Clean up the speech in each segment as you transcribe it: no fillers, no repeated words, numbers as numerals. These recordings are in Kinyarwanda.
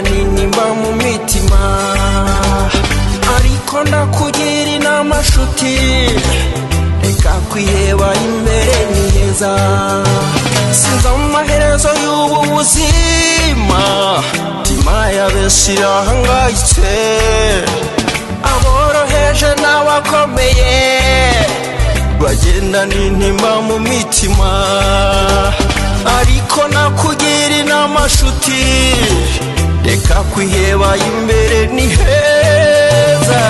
ninimba mu mitima ariko ndakugira inama nshuti reka kwiheba imbere ni heza sinzi amaherezo y'ubu buzima tima yabenshi irahangayitse aboroheje n'abakomeye bagenda n'intimba mu mitima ariko nakugira inama nshuti reka kwiheba imbere ni heza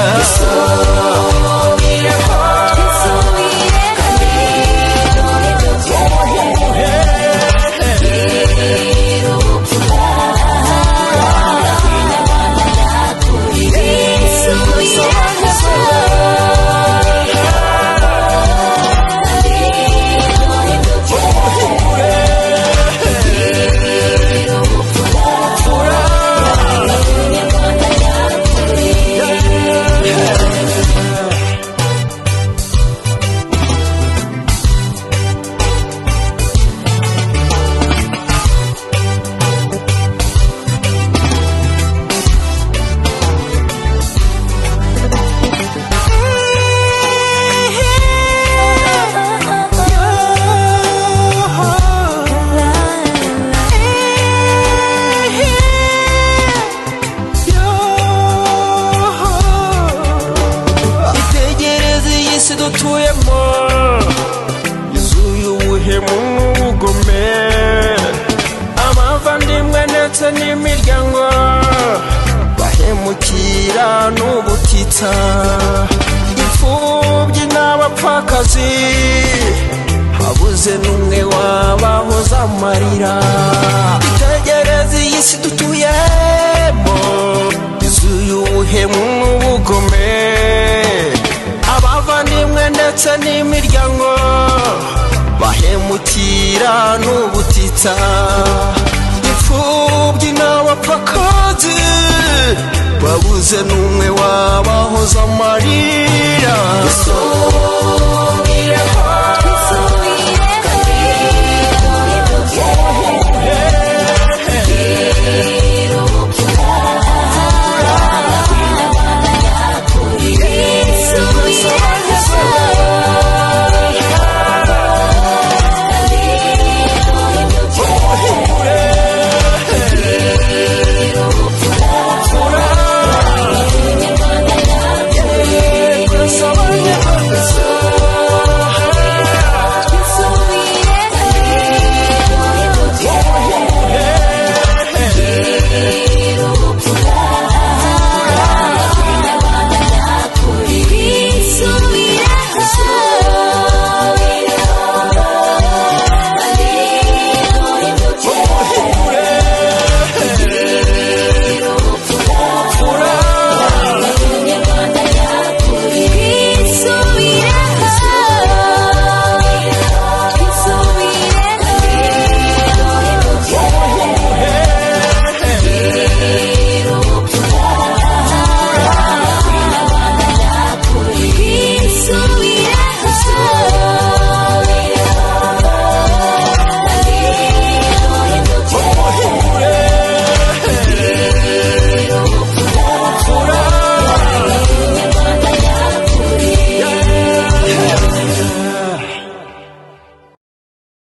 dutuyemo yuzuye ubuhemu n'ubugome abavandimwe ndetse n'imiryango bahemukira n'ubutitsa imfubyi n'abapfakazi habuze n'umwe wabahoza amarira itegereze iyi si dutuyemo yuzuye ubuhemu n'ubugome abavandimwe ndetse n'imiryango bahemukira n'ubutitsa imfubyi n'abapfakazi babuze n'umwe wabahoza amarira